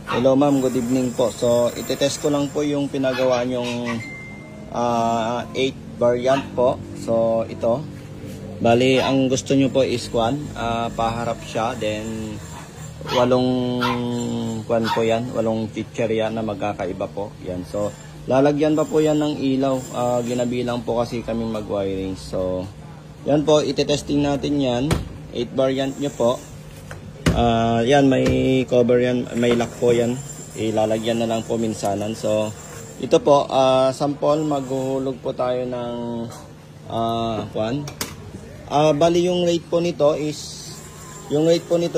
Hello ma'am, good evening po. So, itetest ko lang po yung pinagawa nyong 8 variant po. So, ito. Bali, ang gusto nyo po is paharap siya. Then, 8 po yan. 8 chicherya na magkakaiba po. Yan. So, lalagyan pa po yan ng ilaw. Ginabilang po kasi kaming mag-wiring. So, yan po. Itetesting natin yan. 8 variant nyo po. Yan, may cover yan, may lock po yan. Ilalagyan na lang po minsanan. So, ito po, sample, maghuhulog po tayo ng bali yung rate po nito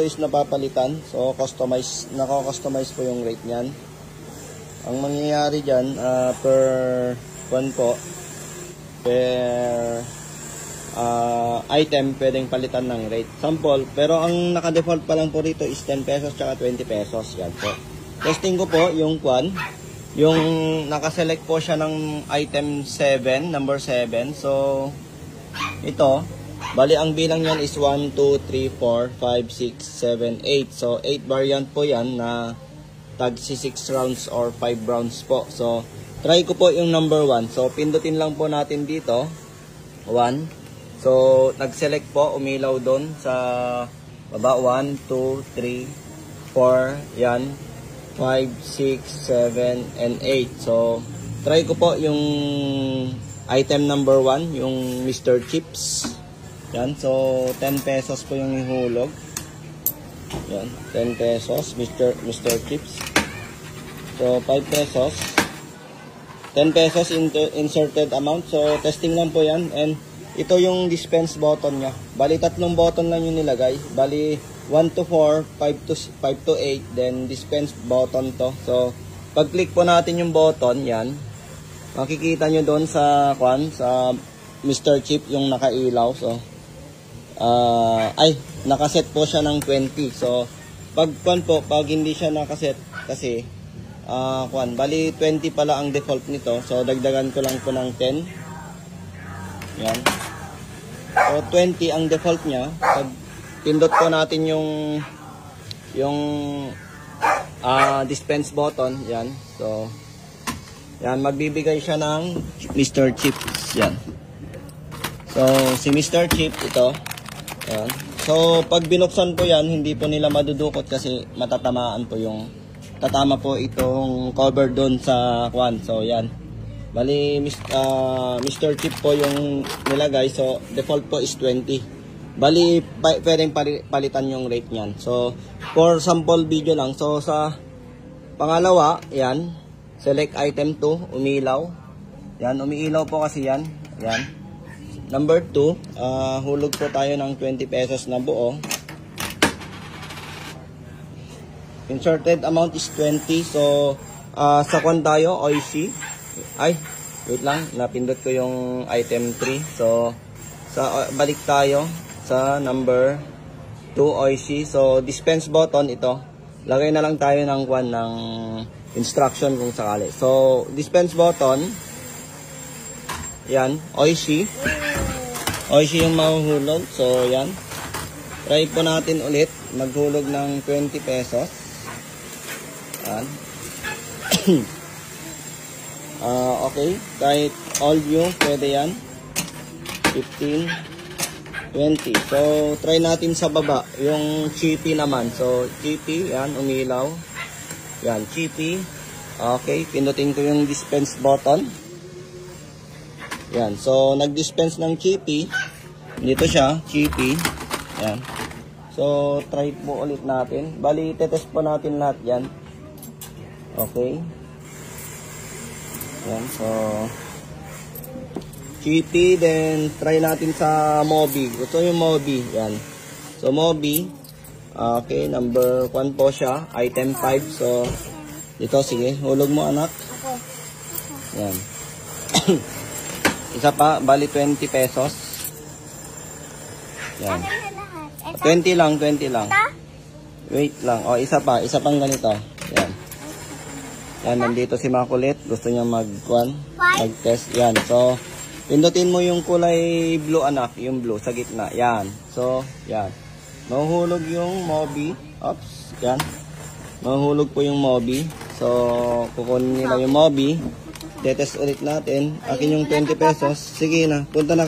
is napapalitan. So, nako-customize po yung rate niyan. Ang mangyayari diyan per item pwedeng palitan ng rate sample, pero ang naka-default pa lang po rito is 10 pesos tsaka 20 pesos. Yan po. Testing ko po yung yung naka-select po siya ng item 7, number 7. So ito, bali ang bilang niyan is 1, 2, 3, 4, 5, 6, 7, 8. So 8 variant po yan na tag 6 rounds or 5 rounds po. So try ko po yung number 1. So pindutin lang po natin dito 1. So, nag-select po, umilaw doon sa baba, 1, 2, 3, 4, yan, 5, 6, 7, and 8. So, try ko po yung item number 1, yung Mr. Chips. Yan, so, 10 pesos po yung ihulog. Yan, 10 pesos, Mr. Chips. So, 5 pesos. 10 pesos inserted amount. So, testing lang po yan. And, ito yung dispense button niya. Bali, 3 button lang yung nilagay. Bali, 1 to 4, 5 to 8, then dispense button to. So, pag-click po natin yung button, yan. Makikita nyo doon sa Mr. Chip yung nakailaw. So, nakaset po siya ng 20. So, pag hindi siya nakaset, kasi, bali, 20 pala ang default nito. So, dagdagan ko lang po ng 10. Yan. So, 20 ang default niya. Pag pindot po natin yung dispense button, yan. So, yan, magbibigay siya ng Mr. Chips. Yan. So, si Mr. Chip, ito. Yan. So, pag binuksan po yan, hindi po nila madudukot kasi tatama po itong cover doon sa So, yan. Bali, Mr. Chip po yung nilagay. So, default po is 20. Bali, pwedeng palitan yung rate niyan. So, for sample video lang. So, sa pangalawa, yan. Select item 2, umilaw. Yan, umiilaw po kasi yan. Yan. Number 2, hulog po tayo ng 20 pesos na buo. Inserted amount is 20. So, sa tayo, OIC. Wait lang, napindot ko yung item 3. So, balik tayo sa number 2 OIC. So, dispense button ito. Lagay na lang tayo ng instruction kung sakali. So, dispense button. Yan, OIC. OIC yung mahuhulog. So, yan. Try po natin ulit. Maghulog ng 20 pesos. Yan. Okay, kahit all view, pwede yan. 15, 20. So, try natin sa baba. Yung chippy naman. So, chippy, yan, umilaw. Yan, chippy. Okay, pindutin ko yung dispense button. Yan, so, nag-dispense ng chippy. Dito siya, chippy. Yan. So, try po ulit natin. Bali, tetest po natin lahat yan. Okay. Yan, so chippy, then try natin sa Mobi. Ito yung Mobi, yan. So Mobi, okay, number 1 po siya, item 5. So ito, sige, hulog mo anak. Yan. Isa pa, bali 20 pesos. Yan. 20 lang. Wait lang. O, isa pang ganito. Yan. Yan, nandito si Makulit. Gusto niya mag-test. Yan. So, pindutin mo yung kulay blue anak. Yung blue sa gitna. Yan. So, yan. Mahuhulog yung Mobi. Oops. Yan. Mahulog po yung Mobi. So, kukunin nila yung Mobi. Tetest ulit natin. Akin yung 20 pesos. Sige na, punta na